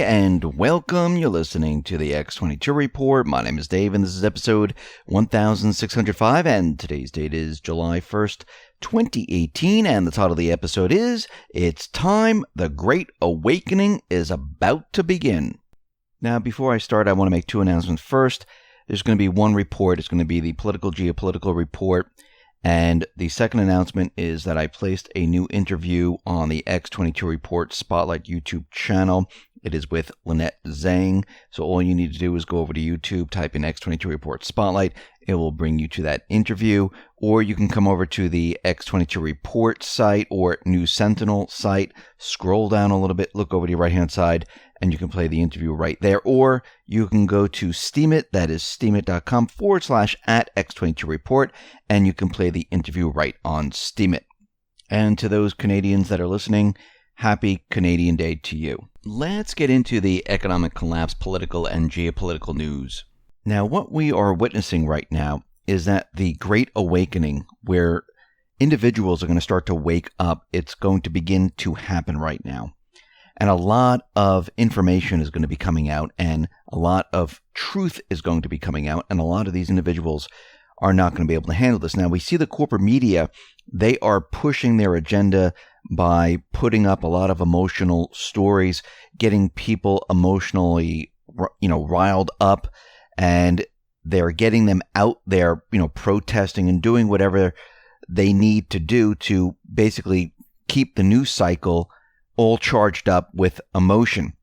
and welcome. You're listening to the X22 Report. My name is Dave, and this is episode 1605, and today's date is July 1st, 2018, and the title of the episode is, It's Time, the Great Awakening is About to Begin. Now, before I start, I want to make two announcements. First, there's going to be one report. It's going to be the political geopolitical report. And the second announcement is that I placed a new interview on the X22 Report Spotlight YouTube channel. It is with Lynette Zhang. So all you need to do is go over to YouTube, type in X22 Report Spotlight. It will bring you to that interview. Or you can come over to the X22 Report site or News Sentinel site. Scroll down a little bit, look over to your right-hand side, and you can play the interview right there. Or you can go to Steemit, that is steemit.com/@X22Report, and you can play the interview right on Steemit. And to those Canadians that are listening, happy Canadian Day to you. Let's get into the economic collapse, political and geopolitical news. Now, what we are witnessing right now is that the Great Awakening, where individuals are going to start to wake up, it's going to begin to happen right now. And a lot of information is going to be coming out, and a lot of truth is going to be coming out, and a lot of these individuals are not going to be able to handle this. Now, we see the corporate media, they are pushing their agenda by putting up a lot of emotional stories, getting people emotionally, riled up, and they're getting them out there, protesting and doing whatever they need to do to basically keep the news cycle all charged up with emotion.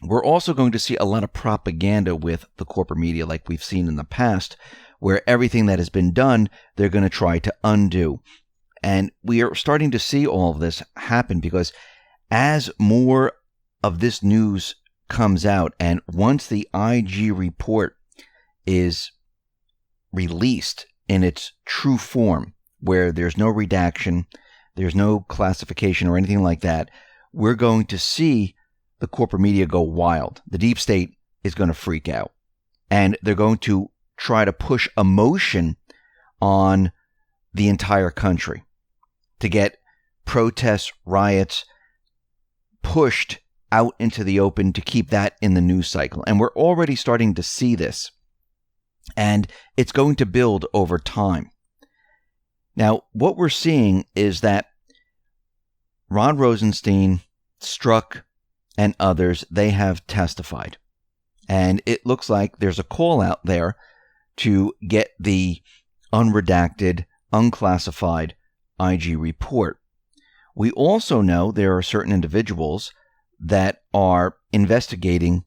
We're also going to see a lot of propaganda with the corporate media like we've seen in the past, where everything that has been done, they're going to try to undo. And we are starting to see all of this happen because as more of this news comes out, and once the IG report is released in its true form, where there's no redaction, there's no classification or anything like that, we're going to see the corporate media go wild. The deep state is going to freak out. And they're going to try to push emotion on the entire country to get protests, riots pushed out into the open to keep that in the news cycle. And we're already starting to see this. And it's going to build over time. Now, what we're seeing is that Rod Rosenstein, Strzok, and others, they have testified. And it looks like there's a call out there to get the unredacted, unclassified IG report. We also know there are certain individuals that are investigating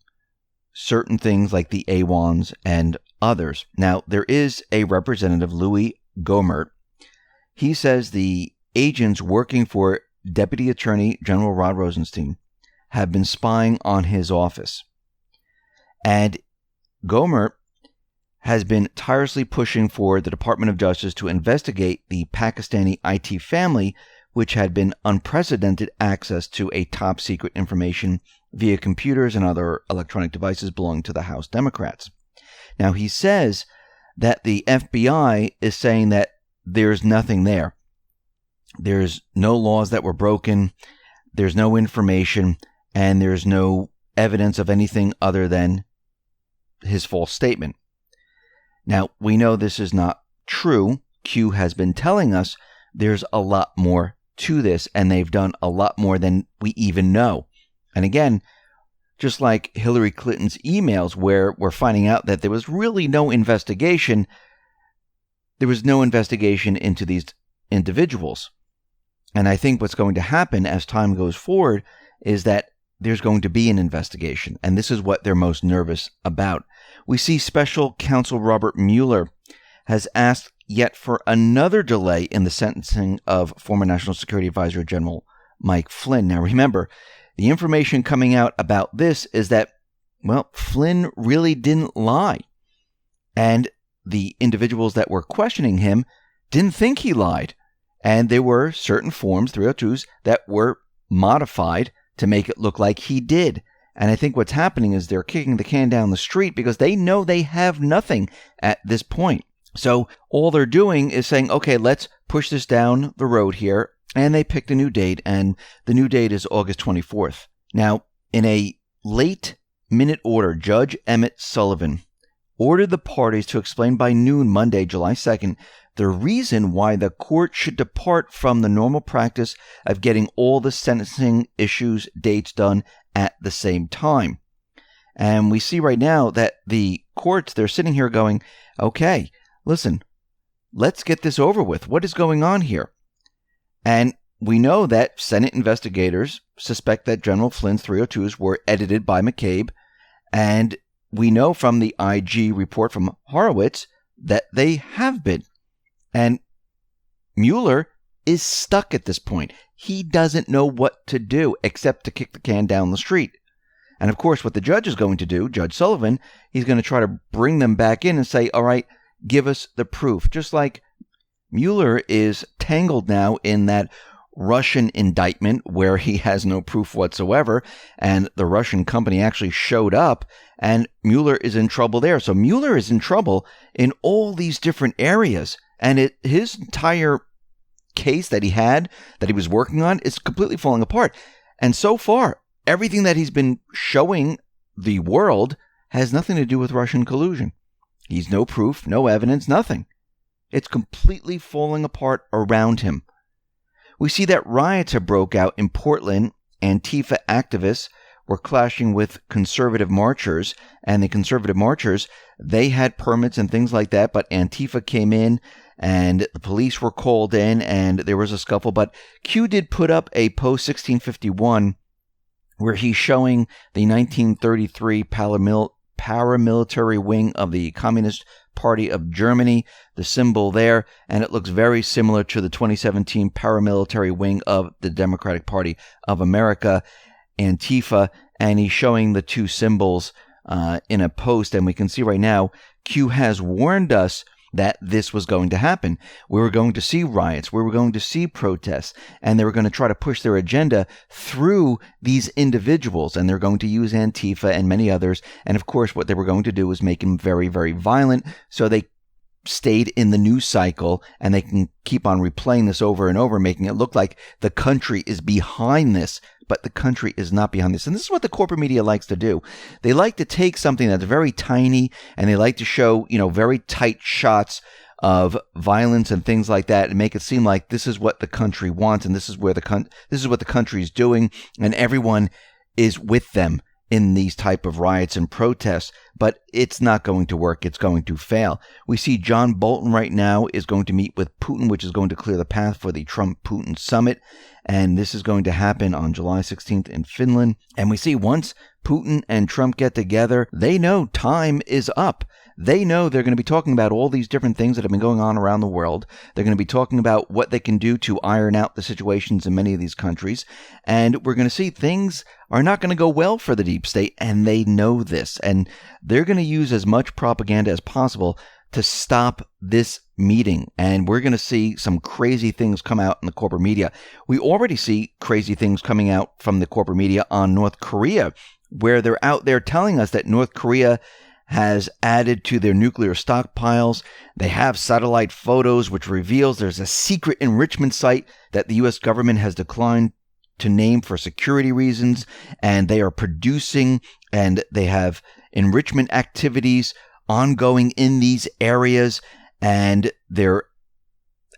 certain things like the AWANs and others. Now, there is a representative, Louis Gohmert. He says the agents working for Deputy Attorney General Rod Rosenstein have been spying on his office. And Gohmert has been tirelessly pushing for the Department of Justice to investigate the Pakistani IT family, which had been unprecedented access to a top-secret information via computers and other electronic devices belonging to the House Democrats. Now, he says that the FBI is saying that there's nothing there. There's no laws that were broken, there's no information, and there's no evidence of anything other than his false statement. Now, we know this is not true. Q has been telling us there's a lot more to this, and they've done a lot more than we even know. And again, just like Hillary Clinton's emails, where we're finding out that there was really no investigation, there was no investigation into these individuals. And I think what's going to happen as time goes forward is that there's going to be an investigation. And this is what they're most nervous about. We see Special Counsel Robert Mueller has asked yet for another delay in the sentencing of former National Security Advisor General Mike Flynn. Now remember, the information coming out about this is that, Flynn really didn't lie. And the individuals that were questioning him didn't think he lied. And there were certain forms, 302s, that were modified to make it look like he did. And I think what's happening is they're kicking the can down the street because they know they have nothing at this point. So all they're doing is saying, okay, let's push this down the road here. And they picked a new date, and the new date is August 24th. Now, in a late minute order, Judge Emmett Sullivan ordered the parties to explain by noon Monday, July 2nd, the reason why the court should depart from the normal practice of getting all the sentencing issues dates done at the same time. And we see right now that the courts, they're sitting here going, okay, listen, let's get this over with. What is going on here? And we know that Senate investigators suspect that General Flynn's 302s were edited by McCabe, and we know from the IG report from Horowitz that they have been. And Mueller is stuck at this point. He doesn't know what to do except to kick the can down the street. And of course, what the judge is going to do, Judge Sullivan, he's going to try to bring them back in and say, all right, give us the proof. Just like Mueller is tangled now in that Russian indictment where he has no proof whatsoever, and the Russian company actually showed up, and Mueller is in trouble there. So Mueller is in trouble in all these different areas, and his entire case that he was working on, is completely falling apart. And so far, everything that he's been showing the world has nothing to do with Russian collusion. He's no proof, no evidence, nothing. It's completely falling apart around him. We see that riots have broke out in Portland. Antifa activists were clashing with conservative marchers, and the conservative marchers, they had permits and things like that, but Antifa came in and the police were called in and there was a scuffle. But Q did put up a post 1651 where he's showing the 1933 paramilitary wing of the Communist Party of Germany, the symbol there, and it looks very similar to the 2017 paramilitary wing of the Democratic Party of America, Antifa, and he's showing the two symbols in a post, and we can see right now Q has warned us that this was going to happen. We were going to see riots, we were going to see protests, and they were going to try to push their agenda through these individuals, and they're going to use Antifa and many others. And of course, what they were going to do was make them very, very violent, so they stayed in the news cycle, and they can keep on replaying this over and over, making it look like the country is behind this, but the country is not behind this. And this is what the corporate media likes to do. They like to take something that's very tiny, and they like to show, very tight shots of violence and things like that, and make it seem like this is what the country wants, and this is what the country is doing, and everyone is with them in these type of riots and protests. But it's not going to work. It's going to fail. We see John Bolton right now is going to meet with Putin, which is going to clear the path for the Trump-Putin summit. And this is going to happen on July 16th in Finland. And we see once Putin and Trump get together, they know time is up. They know they're going to be talking about all these different things that have been going on around the world. They're going to be talking about what they can do to iron out the situations in many of these countries. And we're going to see things are not going to go well for the deep state, and they know this. And they're going to use as much propaganda as possible to stop this meeting. And we're going to see some crazy things come out in the corporate media. We already see crazy things coming out from the corporate media on North Korea, where they're out there telling us that North Korea has added to their nuclear stockpiles. They have satellite photos which reveals there's a secret enrichment site that the U.S. government has declined to name for security reasons, and they are producing, and they have enrichment activities ongoing in these areas, and they're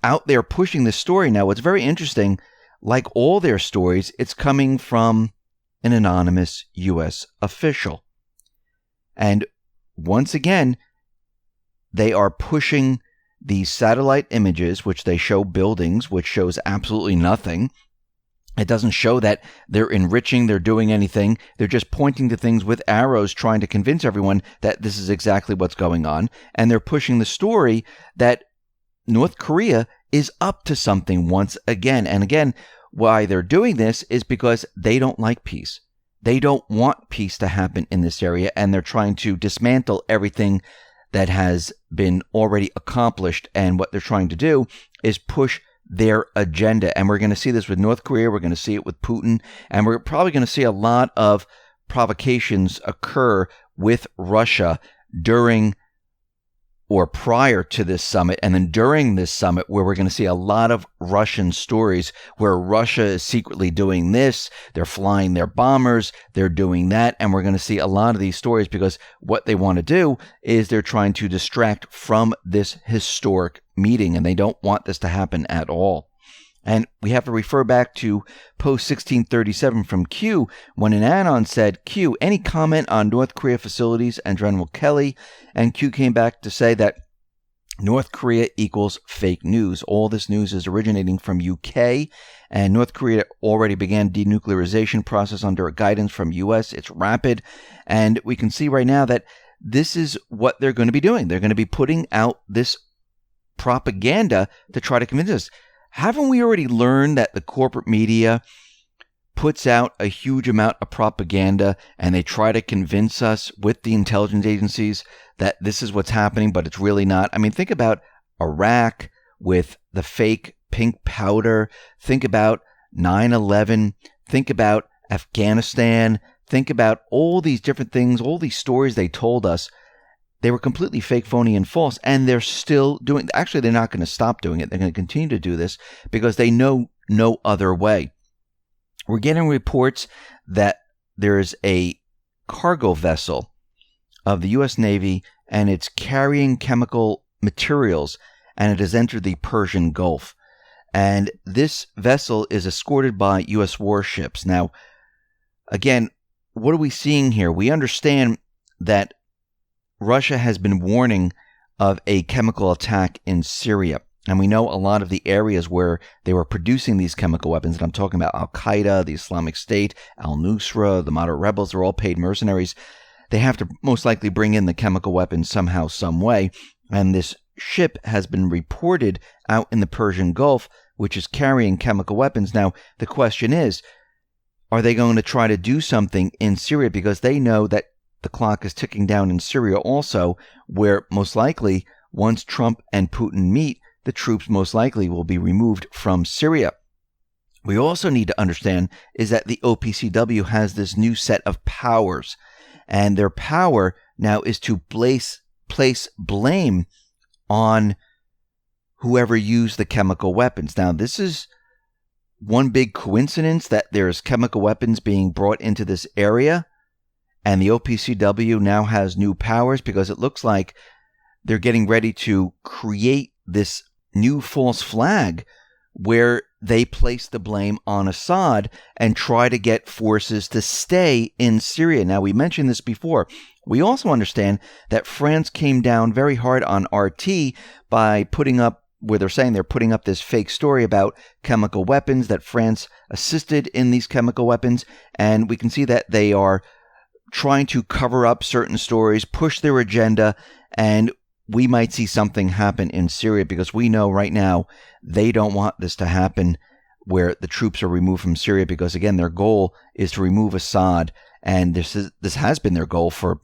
out there pushing this story. Now, what's very interesting, like all their stories, it's coming from an anonymous U.S. official. And once again, they are pushing these satellite images, which they show buildings, which shows absolutely nothing. It doesn't show that they're enriching, they're doing anything. They're just pointing to things with arrows, trying to convince everyone that this is exactly what's going on. And they're pushing the story that North Korea is up to something once again. And again, why they're doing this is because they don't like peace. They don't want peace to happen in this area, and they're trying to dismantle everything that has been already accomplished. And what they're trying to do is push their agenda. And we're going to see this with North Korea. We're going to see it with Putin. And we're probably going to see a lot of provocations occur with Russia during or prior to this summit, and then during this summit, where we're going to see a lot of Russian stories where Russia is secretly doing this, they're flying their bombers, they're doing that, and we're going to see a lot of these stories because what they want to do is they're trying to distract from this historic meeting, and they don't want this to happen at all. And we have to refer back to post 1637 from Q, when an anon said, Q, any comment on North Korea facilities and General Kelly? And Q came back to say that North Korea equals fake news. All this news is originating from UK, and North Korea already began denuclearization process under guidance from US. It's rapid, and we can see right now that this is what they're going to be doing. They're going to be putting out this propaganda to try to convince us. Haven't we already learned that the corporate media puts out a huge amount of propaganda and they try to convince us with the intelligence agencies that this is what's happening, but it's really not? I mean, think about Iraq with the fake pink powder. Think about 9/11. Think about Afghanistan. Think about all these different things, all these stories they told us. They were completely fake, phony, and false, and they're still doing. Actually, they're not going to stop doing it. They're going to continue to do this because they know no other way. We're getting reports that there is a cargo vessel of the U.S. Navy, and it's carrying chemical materials, and it has entered the Persian Gulf. And this vessel is escorted by U.S. warships. Now, again, what are we seeing here? We understand that Russia has been warning of a chemical attack in Syria. And we know a lot of the areas where they were producing these chemical weapons. And I'm talking about Al-Qaeda, the Islamic State, Al-Nusra, the moderate rebels. They're all paid mercenaries. They have to most likely bring in the chemical weapons somehow, some way. And this ship has been reported out in the Persian Gulf, which is carrying chemical weapons. Now, the question is, are they going to try to do something in Syria? Because they know that the clock is ticking down in Syria also, where most likely, once Trump and Putin meet, the troops most likely will be removed from Syria. We also need to understand is that the OPCW has this new set of powers, and their power now is to place blame on whoever used the chemical weapons. Now, this is one big coincidence that there's chemical weapons being brought into this area. And the OPCW now has new powers because it looks like they're getting ready to create this new false flag where they place the blame on Assad and try to get forces to stay in Syria. Now, we mentioned this before. We also understand that France came down very hard on RT by putting up, where they're saying they're putting up this fake story about chemical weapons, that France assisted in these chemical weapons. And we can see that they are trying to cover up certain stories, push their agenda, and we might see something happen in Syria because we know right now they don't want this to happen where the troops are removed from Syria because, again, their goal is to remove Assad, and this has been their goal for,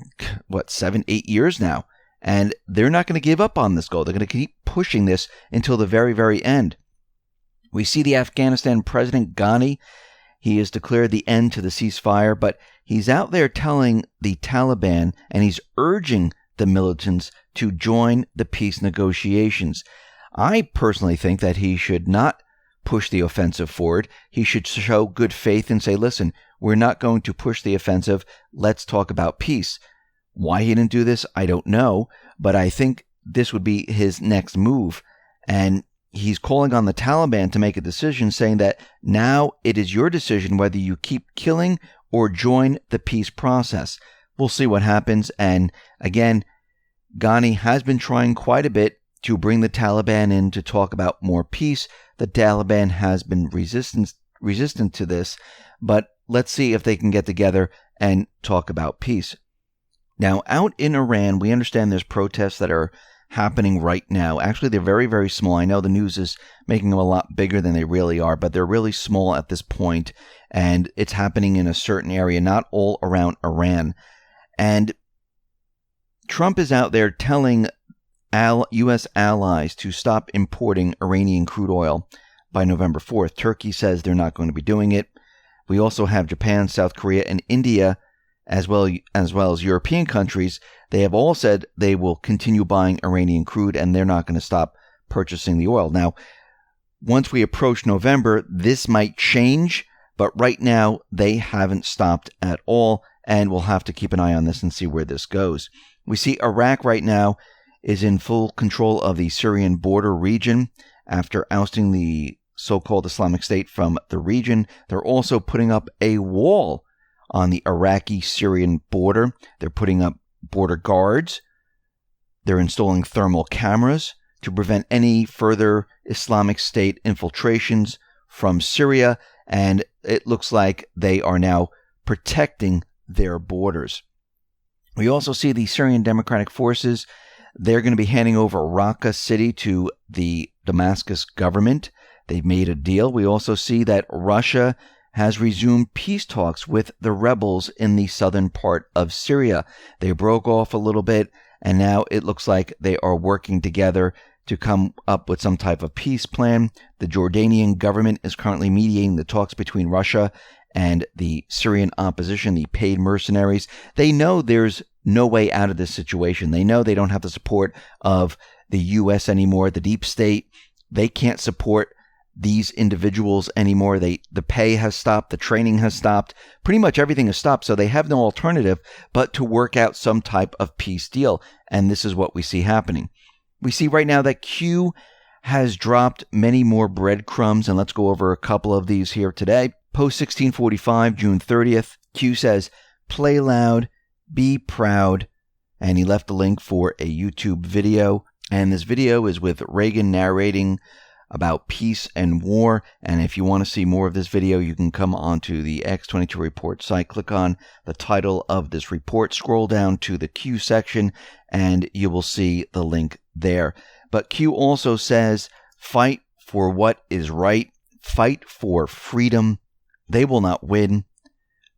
7-8 years now, and they're not going to give up on this goal. They're going to keep pushing this until the very, very end. We see the Afghanistan president, Ghani. He has declared the end to the ceasefire, but he's out there telling the Taliban, and he's urging the militants to join the peace negotiations. I personally think that he should not push the offensive forward. He should show good faith and say, listen, we're not going to push the offensive. Let's talk about peace. Why he didn't do this, I don't know, but I think this would be his next move. And he's calling on the Taliban to make a decision, saying that now it is your decision whether you keep killing or join the peace process. We'll see what happens. And again, Ghani has been trying quite a bit to bring the Taliban in to talk about more peace. The Taliban has been resistant to this, but let's see if they can get together and talk about peace. Now, out in Iran, we understand there's protests that are happening right now. Actually, they're very, very small. I know the news is making them a lot bigger than they really are, but they're really small at this point, and it's happening in a certain area, not all around Iran. And Trump is out there telling U.S. allies to stop importing Iranian crude oil by November 4th. Turkey says they're not going to be doing it. We also have Japan, South Korea, and India as well as European countries, they have all said they will continue buying Iranian crude and they're not going to stop purchasing the oil. Now, once we approach November, this might change, but right now they haven't stopped at all, and we'll have to keep an eye on this and see where this goes. We see Iraq right now is in full control of the Syrian border region after ousting the so-called Islamic State from the region. They're also putting up a wall on the Iraqi-Syrian border. They're putting up border guards. They're installing thermal cameras to prevent any further Islamic State infiltrations from Syria, and it looks like they are now protecting their borders. We also see the Syrian Democratic Forces. They're going to be handing over Raqqa city to the Damascus government. They've made a deal. We also see that Russia has resumed peace talks with the rebels in the southern part of Syria. They broke off a little bit, and now it looks like they are working together to come up with some type of peace plan. The Jordanian government is currently mediating the talks between Russia and the Syrian opposition, the paid mercenaries. They know there's no way out of this situation. They know they don't have the support of the U.S. anymore, the deep state. They can't support these individuals anymore. The pay has stopped, the training has stopped, pretty much everything has stopped, so they have no alternative but to work out some type of peace deal, and this is what we see happening. We see right now that Q has dropped many more breadcrumbs, and let's go over a couple of these here today. Post 1645, June 30th, Q says, "Play loud, be proud," and he left a link for a YouTube video, and this video is with Reagan narrating about peace and war. And if you want to see more of this video, you can come onto the X22 Report site, click on the title of this report, scroll down to the Q section, and you will see the link there. But Q also says, fight for what is right, fight for freedom. They will not win.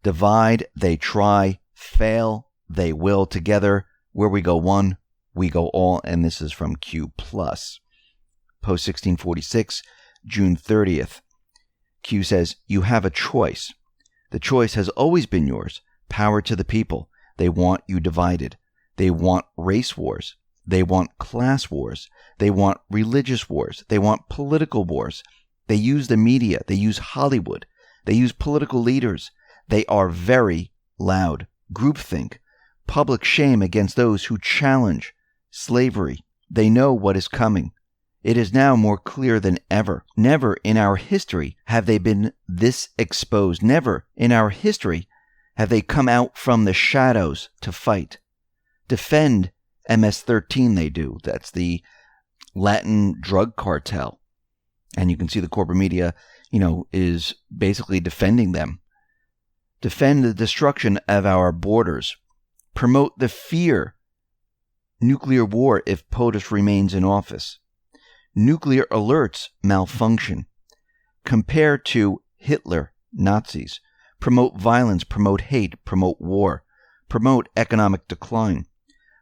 Divide, they try. Fail, they will. Together, where we go one, we go all. And this is from Q+. Post 1646, June 30th. Q says, "You have a choice. The choice has always been yours. Power to the people. They want you divided. They want race wars. They want class wars. They want religious wars. They want political wars. They use the media. They use Hollywood. They use political leaders. They are very loud. Groupthink. Public shame against those who challenge slavery. They know what is coming. It is now more clear than ever. Never in our history have they been this exposed. Never in our history have they come out from the shadows to fight. Defend MS-13 they do. That's the Latin drug cartel. And you can see the corporate media, is basically defending them. Defend the destruction of our borders. Promote the fear. Nuclear war if POTUS remains in office. Nuclear alerts malfunction. Compare to Hitler, Nazis. Promote violence, promote hate, promote war. Promote economic decline.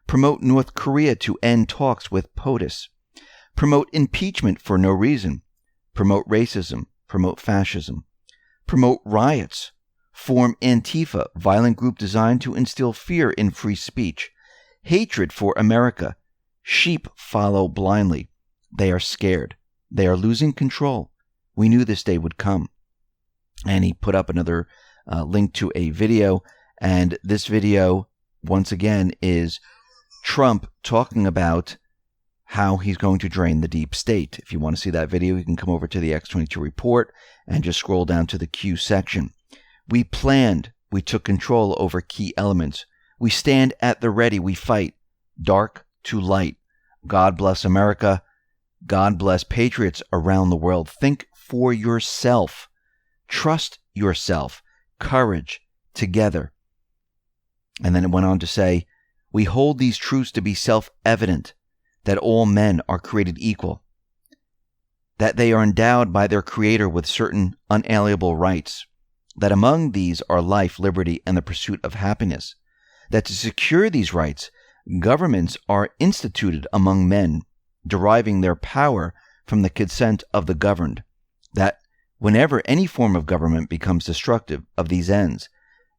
Promote North Korea to end talks with POTUS. Promote impeachment for no reason. Promote racism. Promote fascism. Promote riots. Form Antifa, violent group designed to instill fear in free speech. Hatred for America. Sheep follow blindly. They are scared. They are losing control. We knew this day would come. And he put up another link to a video. And this video, once again, is Trump talking about how he's going to drain the deep state. If you want to see that video, you can come over to the X22 Report and just scroll down to the Q section. We planned. We took control over key elements. We stand at the ready. We fight. Dark to light. God bless America. God bless patriots around the world. Think for yourself. Trust yourself. Courage. Together. And then it went on to say, we hold these truths to be self-evident, that all men are created equal, that they are endowed by their Creator with certain unalienable rights, that among these are life, liberty, and the pursuit of happiness, that to secure these rights, governments are instituted among men, deriving their power from the consent of the governed, that whenever any form of government becomes destructive of these ends,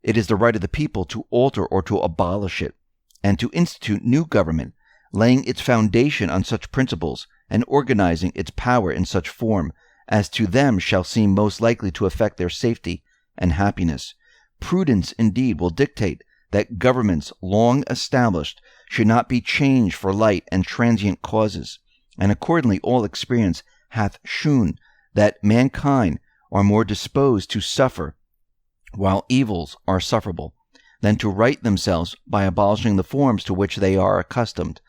It is the right of the people to alter or to abolish it, and to institute new government, laying its foundation on such principles, and organizing its power in such form, as to them shall seem most likely to affect their safety and happiness. Prudence indeed will dictate that governments long established should not be changed for light and transient causes, and accordingly all experience hath shewn that mankind are more disposed to suffer while evils are sufferable, than to right themselves by abolishing the forms to which they are accustomed.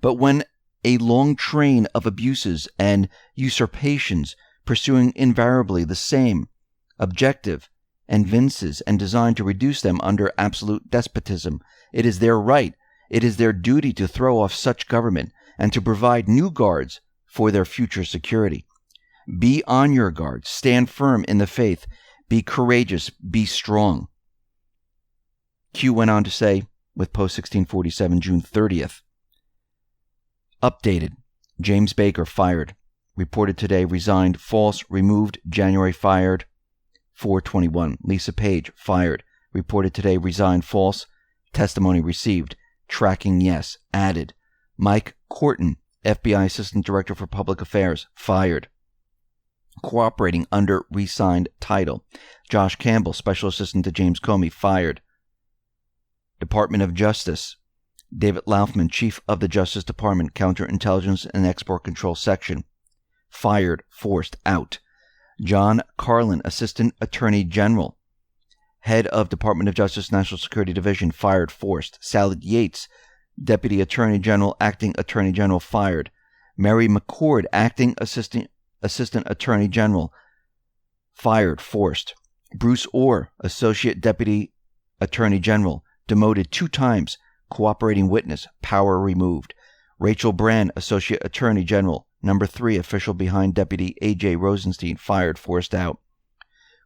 But when a long train of abuses and usurpations, pursuing invariably the same objective, evinces and designed to reduce them under absolute despotism, it is their right, it is their duty to throw off such government, and to provide new guards for their future security. Be on your guard, stand firm in the faith, be courageous, be strong. Q went on to say, with Post 1647, June 30th, updated, James Baker fired. Reported today, resigned, false, removed, January, fired, 4/21. Lisa Page, fired. Reported today, resigned, false, testimony received, tracking, yes, added. Mike Corton, FBI Assistant Director for Public Affairs, fired. Cooperating under re-signed title. Josh Campbell, Special Assistant to James Comey, fired. Department of Justice. David Laufman, Chief of the Justice Department, Counterintelligence and Export Control Section, fired, forced out. John Carlin, Assistant Attorney General, Head of Department of Justice National Security Division, fired, forced. Sally Yates, Deputy Attorney General, Acting Attorney General, fired. Mary McCord, Acting Assistant Attorney General, fired, forced. Bruce Orr, Associate Deputy Attorney General, demoted 2 times, cooperating witness, power removed. Rachel Brand, Associate Attorney General, number 3 official behind Deputy A.J. Rosenstein, fired, forced out.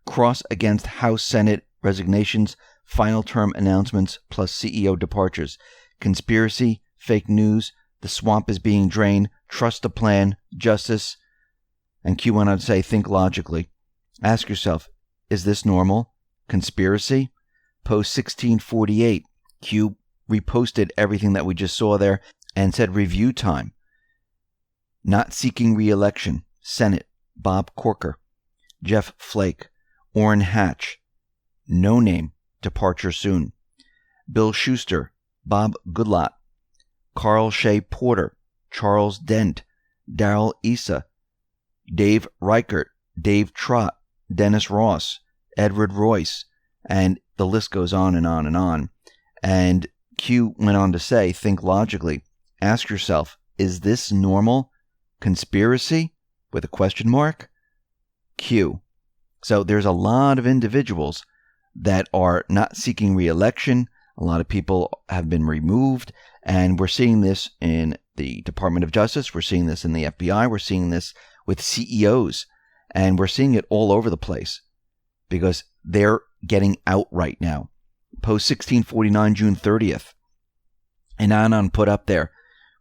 Cross against House Senate resignations, final term announcements, plus CEO departures. Conspiracy, fake news, the swamp is being drained, trust the plan, justice. And Q went on to say, think logically. Ask yourself, is this normal? Conspiracy? Post 1648. Q reposted everything that we just saw there and said review time. Not seeking re-election. Senate. Bob Corker. Jeff Flake. Orrin Hatch. No name. Departure soon. Bill Schuster. Bob Goodlatte. Carl Shea Porter. Charles Dent. Darrell Issa. Dave Reichert. Dave Trott. Dennis Ross. Edward Royce. And the list goes on and on and on. And Q went on to say, think logically. Ask yourself, is this normal? Conspiracy? With a question mark? Q. So there's a lot of individuals that are not seeking re-election. A lot of people have been removed. And we're seeing this in the Department of Justice. We're seeing this in the FBI. We're seeing this with CEOs. And we're seeing it all over the place because they're getting out right now. Post 1649, June 30th. And Anon put up there,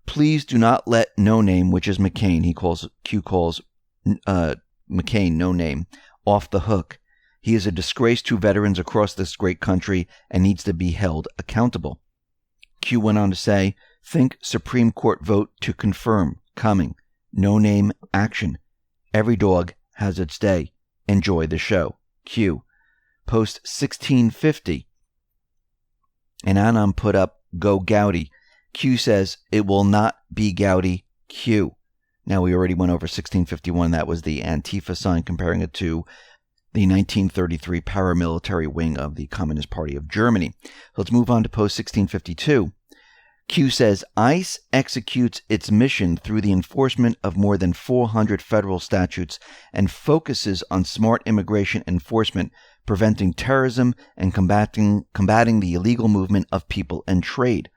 please do not let No Name, which is McCain, Q calls McCain No Name, off the hook. He is a disgrace to veterans across this great country and needs to be held accountable. Q went on to say, think Supreme Court vote to confirm, coming. No Name action. Every dog has its day. Enjoy the show. Q. Post 1650. And Anon put up, go Gowdy. Q says, it will not be Gowdy. Q. Now, we already went over 1651. That was the Antifa sign, comparing it to the 1933 paramilitary wing of the Communist Party of Germany. Let's move on to post 1652. Q says, ICE executes its mission through the enforcement of more than 400 federal statutes and focuses on smart immigration enforcement, preventing terrorism and combating the illegal movement of people and trade.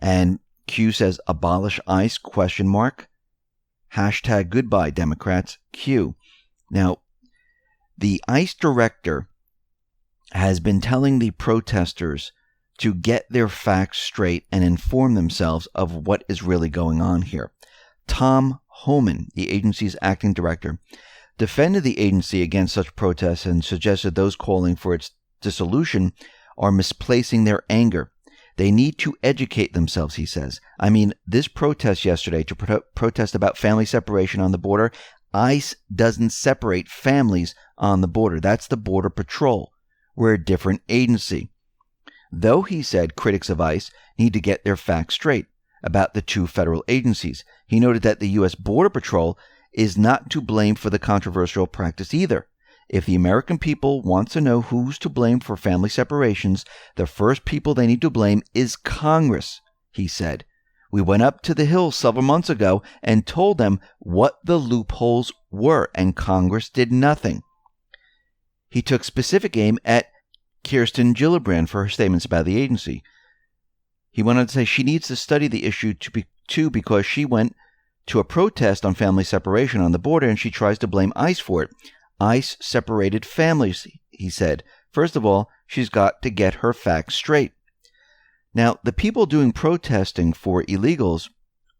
And Q says, abolish ICE, question mark. Hashtag goodbye, Democrats, Q. Now, the ICE director has been telling the protesters to get their facts straight and inform themselves of what is really going on here. Tom Homan, the agency's acting director, defended the agency against such protests and suggested those calling for its dissolution are misplacing their anger. They need to educate themselves, he says. I mean, this protest yesterday to protest about family separation on the border, ICE doesn't separate families on the border. That's the Border Patrol. We're a different agency. Though, he said, critics of ICE need to get their facts straight about the two federal agencies. He noted that the U.S. Border Patrol is not to blame for the controversial practice either. If the American people wants to know who's to blame for family separations, the first people they need to blame is Congress, he said. We went up to the Hill several months ago and told them what the loopholes were, and Congress did nothing. He took specific aim at Kirsten Gillibrand for her statements about the agency. He went on to say she needs to study the issue too because she went to a protest on family separation on the border and she tries to blame ICE for it. ICE separated families, he said. First of all, she's got to get her facts straight. Now, the people doing protesting for illegals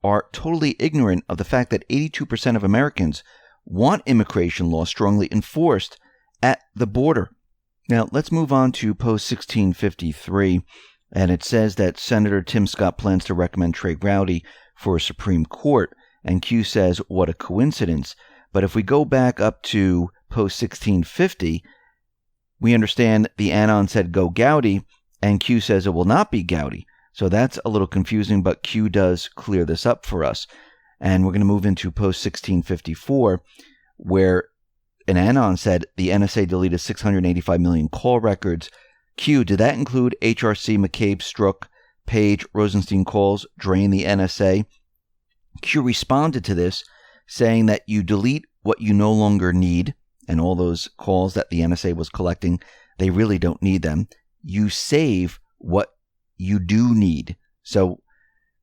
are totally ignorant of the fact that 82% of Americans want immigration law strongly enforced at the border. Now, let's move on to post 1653, and it says that Senator Tim Scott plans to recommend Trey Gowdy for Supreme Court, and Q says, what a coincidence. But if we go back up to post 1650, we understand the Anon said go Gowdy, and Q says it will not be Gowdy. So that's a little confusing, but Q does clear this up for us. And we're going to move into post 1654, where an Anon said the NSA deleted 685 million call records. Q, did that include HRC, McCabe, Strzok, Page, Rosenstein calls, drain the NSA? Q responded to this, saying that you delete what you no longer need, and all those calls that the NSA was collecting, they really don't need them. You save what you do need. So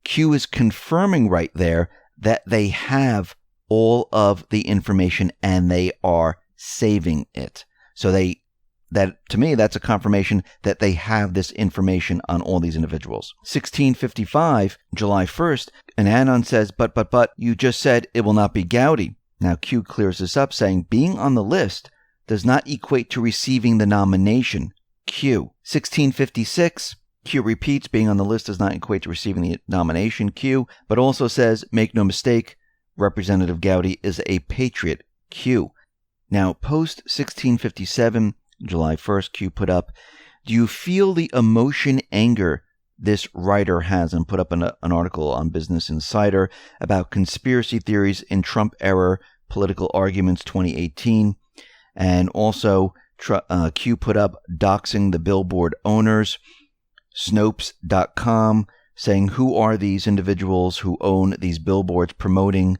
Q is confirming right there that they have all of the information and they are saving it. So to me, that's a confirmation that they have this information on all these individuals. 1655, July 1st, an Anon says, but, you just said it will not be Gowdy. Now Q clears this up, saying being on the list does not equate to receiving the nomination. Q. 1656, Q repeats being on the list does not equate to receiving the nomination. Q, but also says, make no mistake, Representative Gowdy is a patriot. Q. Now, post 1657, July 1st, Q put up, do you feel the emotion, anger this writer has? And put up an article on Business Insider about conspiracy theories in Trump-era political arguments 2018. And also, Q put up doxing the billboard owners. Snopes.com saying who are these individuals who own these billboards promoting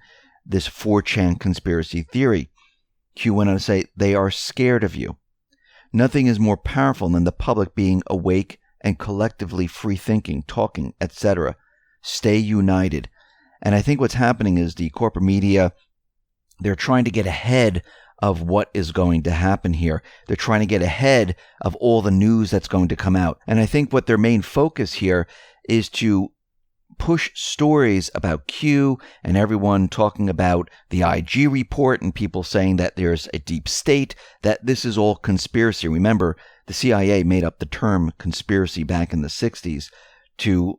this 4chan conspiracy theory. Q went on to say they are scared of you. Nothing is more powerful than the public being awake and collectively free thinking, talking, etc. Stay united. And I think what's happening is the corporate media, they're trying to get ahead of what is going to happen here. They're trying to get ahead of all the news that's going to come out. And I think what their main focus here is to push stories about Q and everyone talking about the IG report and people saying that there's a deep state, that this is all conspiracy. Remember, the CIA made up the term conspiracy back in the 60s to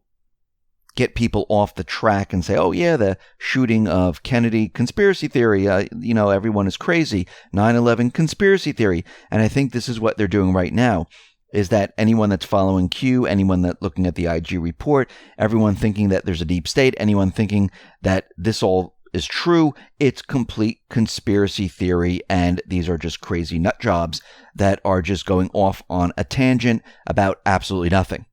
get people off the track and say, oh yeah, the shooting of Kennedy, conspiracy theory, everyone is crazy. 9/11, conspiracy theory. And I think this is what they're doing right now, is that anyone that's following Q, anyone that's looking at the IG report, everyone thinking that there's a deep state, anyone thinking that this all is true, it's complete conspiracy theory, and these are just crazy nut jobs that are just going off on a tangent about absolutely nothing.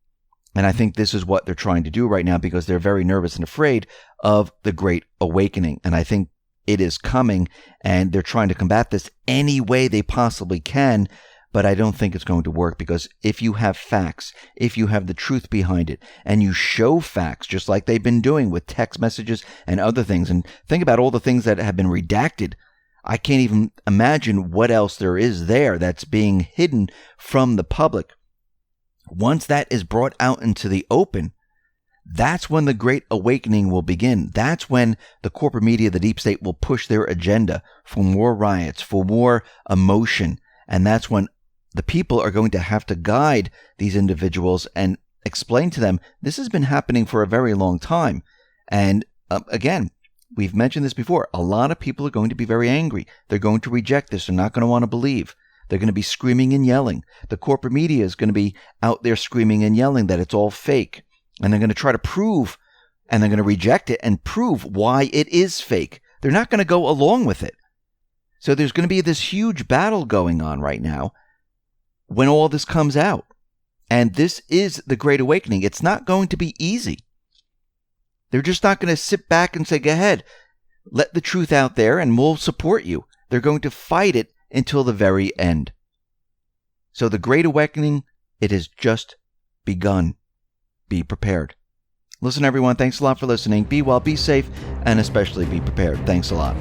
And I think this is what they're trying to do right now because they're very nervous and afraid of the Great Awakening. And I think it is coming, and they're trying to combat this any way they possibly can. But I don't think it's going to work, because if you have facts, if you have the truth behind it, and you show facts, just like they've been doing with text messages and other things, and think about all the things that have been redacted. I can't even imagine what else there is there that's being hidden from the public. Once that is brought out into the open, that's when the Great Awakening will begin. That's when the corporate media, the deep state, will push their agenda for more riots, for more emotion. And that's when the people are going to have to guide these individuals and explain to them this has been happening for a very long time. And again, we've mentioned this before. A lot of people are going to be very angry. They're going to reject this. They're not going to want to believe. They're going to be screaming and yelling. The corporate media is going to be out there screaming and yelling that it's all fake. And they're going to try to prove, and they're going to reject it and prove why it is fake. They're not going to go along with it. So there's going to be this huge battle going on right now when all this comes out. And this is the Great Awakening. It's not going to be easy. They're just not going to sit back and say, go ahead, let the truth out there and we'll support you. They're going to fight it until the very end. So the Great Awakening, it has just begun. Be prepared. Listen, everyone, thanks a lot for listening. Be well, be safe, and especially be prepared. Thanks a lot.